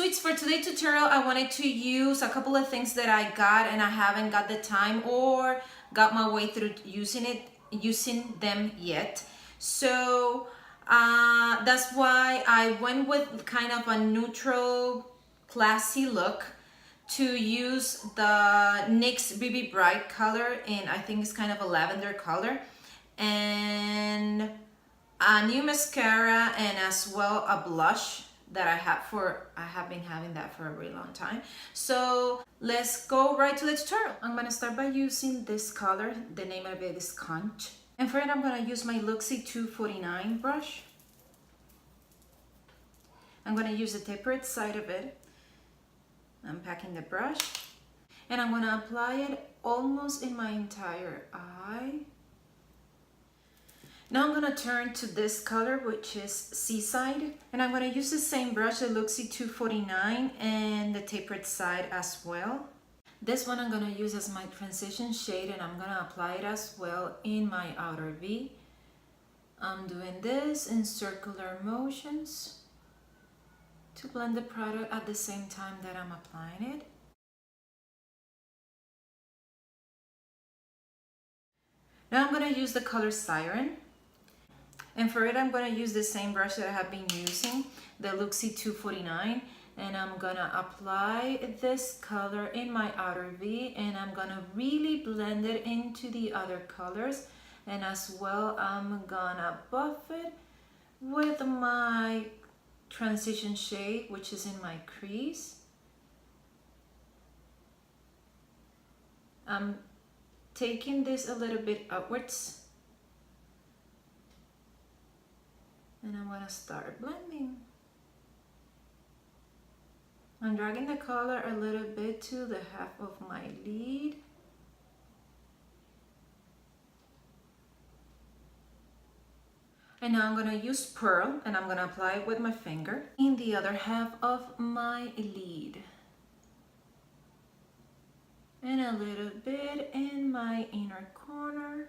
sweets, for today's tutorial I wanted to use a couple of things that I got and I haven't got the time or got my way through using them yet. So that's why I went with kind of a neutral, classy look to use the NYX BB Bright color, and I think it's kind of a lavender color, and a new mascara, and as well a blush that I have been having that for a really long time. So let's go right to the tutorial. I'm gonna start by using this color. The name of it is Conch, and for it I'm gonna use my Luxie 249 brush. I'm gonna use the tapered side of it. I'm packing the brush and I'm gonna apply it almost in my entire eye. Now I'm gonna turn to this color, which is Seaside, and I'm gonna use the same brush, the Luxie 249, and the tapered side as well. This one I'm gonna use as my transition shade, and I'm gonna apply it as well in my outer V. I'm doing this in circular motions to blend the product at the same time that I'm applying it. Now I'm gonna use the color Siren. And for it, I'm gonna use the same brush that I have been using, the Luxie 249, and I'm gonna apply this color in my outer V, and I'm gonna really blend it into the other colors, and as well, I'm gonna buff it with my transition shade, which is in my crease. I'm taking this a little bit upwards, and I'm gonna start blending. I'm dragging the color a little bit to the half of my lid. And now I'm gonna use Pearl, and I'm gonna apply it with my finger in the other half of my lid. And a little bit in my inner corner.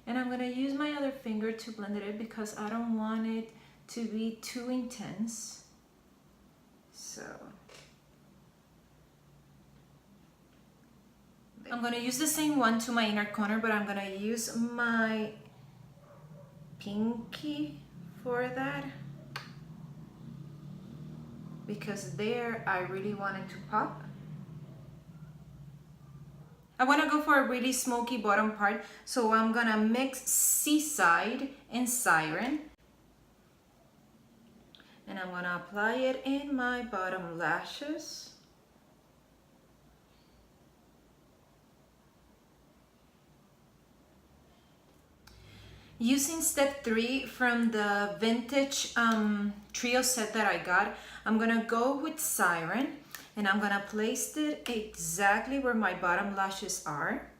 And I'm gonna use my other finger to blend it in because I don't want it to be too intense. So I'm gonna use the same one to my inner corner, but I'm gonna use my pinky for that because there I really wanted to pop. I want to go for a really smoky bottom part, so I'm gonna mix Seaside and Siren, and I'm gonna apply it in my bottom lashes. Using step 3 from the vintage trio set that I got, I'm gonna go with Siren, and I'm gonna place it exactly where my bottom lashes are.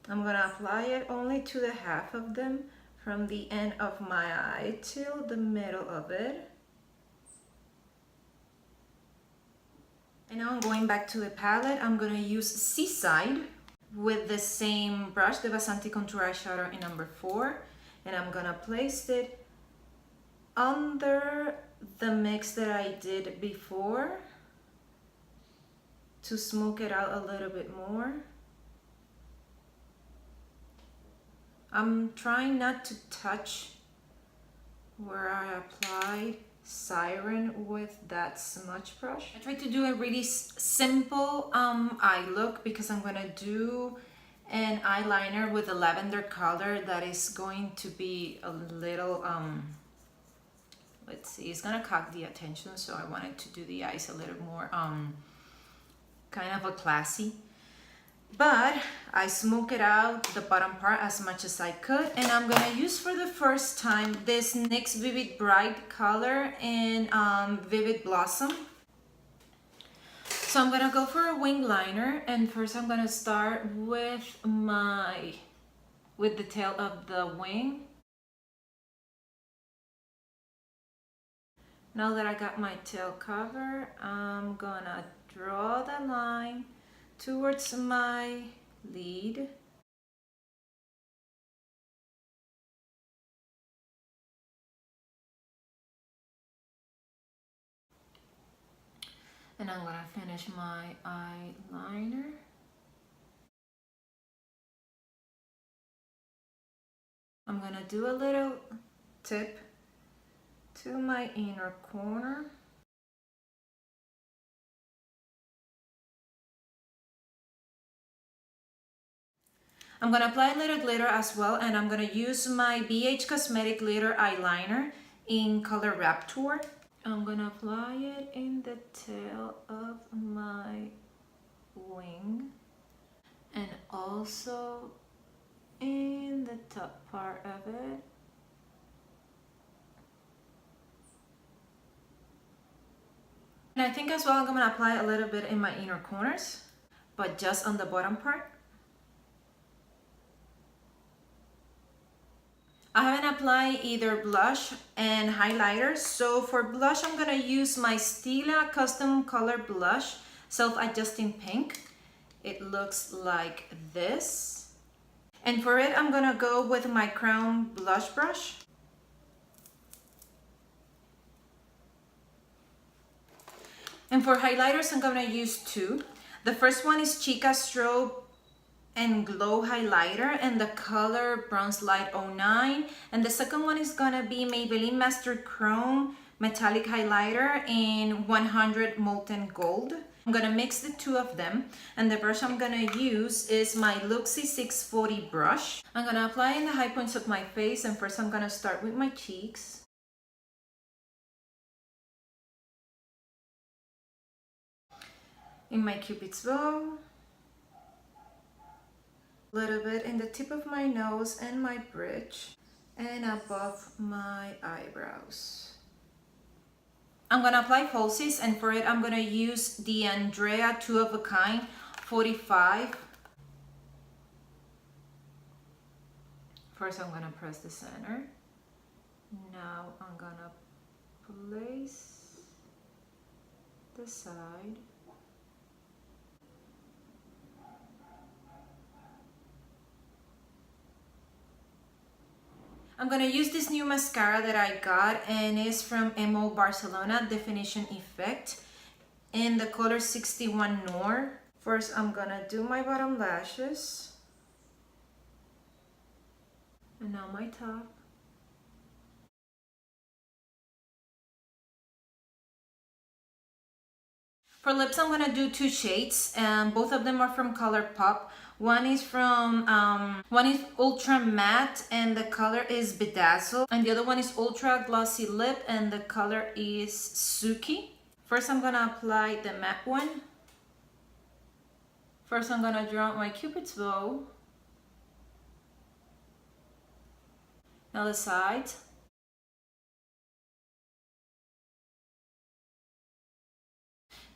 I'm gonna apply it only to the half of them, from the end of my eye till the middle of it. And now I'm going back to the palette. I'm gonna use Seaside with the same brush, the Basanti Contour Eyeshadow in number 4, and I'm gonna place it under the mix that I did before to smoke it out a little bit more. I'm trying not to touch where I applied Siren with that smudge brush. I tried to do a really simple eye look because I'm gonna do an eyeliner with a lavender color that is going to be a little let's see, it's gonna catch the attention, so I wanted to do the eyes a little more kind of a classy. But I smoke it out the bottom part as much as I could, and I'm gonna use for the first time this NYX Vivid Bright color in Vivid Blossom. So I'm gonna go for a wing liner, and first I'm gonna start with the tail of the wing. Now that I got my tail cover, I'm gonna draw the line towards my lid And I'm gonna finish my eyeliner. I'm gonna do a little tip to my inner corner. I'm gonna apply a little glitter as well, and I'm gonna use my BH Cosmetic Glitter Eyeliner in color Rapture. I'm gonna apply it in the tail of my wing and also in the top part of it. And I think as well I'm gonna apply a little bit in my inner corners, but just on the bottom part. I haven't applied either blush and highlighter, so for blush I'm gonna use my Stila Custom Color Blush Self-Adjusting Pink. It looks like this. And for it I'm gonna go with my Crown Blush Brush. And for highlighters I'm gonna use two. The first one is Chika Strobe and Glow Highlighter and the color Bronze Light 09, and the second one is gonna be Maybelline Master Chrome Metallic Highlighter in 100 Molten Gold. I'm gonna mix the two of them, and the brush I'm gonna use is my Luxie 640 brush. I'm gonna apply in the high points of my face, and first I'm gonna start with my cheeks. In my Cupid's bow. A little bit in the tip of my nose and my bridge and above my eyebrows. I'm gonna apply falsies, and for it I'm gonna use the Andrea Two of a Kind 45. First I'm gonna press the center. Now I'm gonna place the side. I'm gonna use this new mascara that I got, and it's from Barcelona Definition Effect in the color 61 Noir. First I'm gonna do my bottom lashes, and now my top. For lips I'm gonna do two shades, and both of them are from ColourPop. One is Ultra Matte and the color is Bedazzle, and the other one is Ultra Glossy Lip and the color is Sookie. First I'm gonna apply the matte one. First I'm gonna draw my Cupid's bow. Now the sides.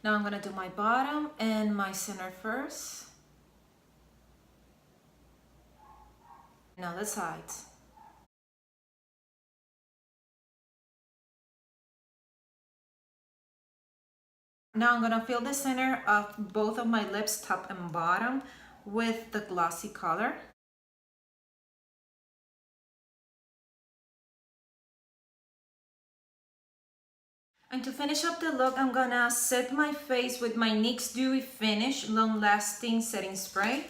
Now I'm gonna do my bottom and my center first. Now the sides. Now I'm gonna fill the center of both of my lips, top and bottom, with the glossy color. And to finish up the look, I'm gonna set my face with my NYX Dewy Finish Long Lasting Setting Spray.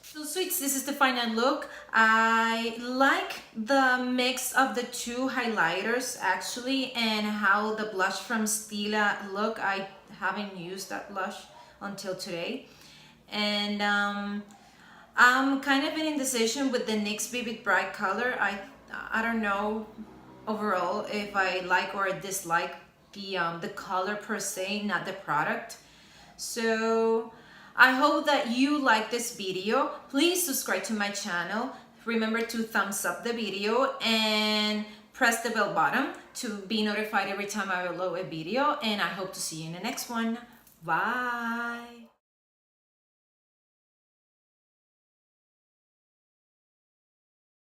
So sweets, this is the final look. I like the mix of the two highlighters actually, and how the blush from Stila look. I haven't used that blush until today. And I'm kind of in indecision with the NYX Vivid Bright color. I don't know overall if I like or dislike the color per se, not the product. So I hope that you like this video. Please subscribe to my channel. Remember to thumbs up the video and press the bell button to be notified every time I upload a video. And I hope to see you in the next one. Bye.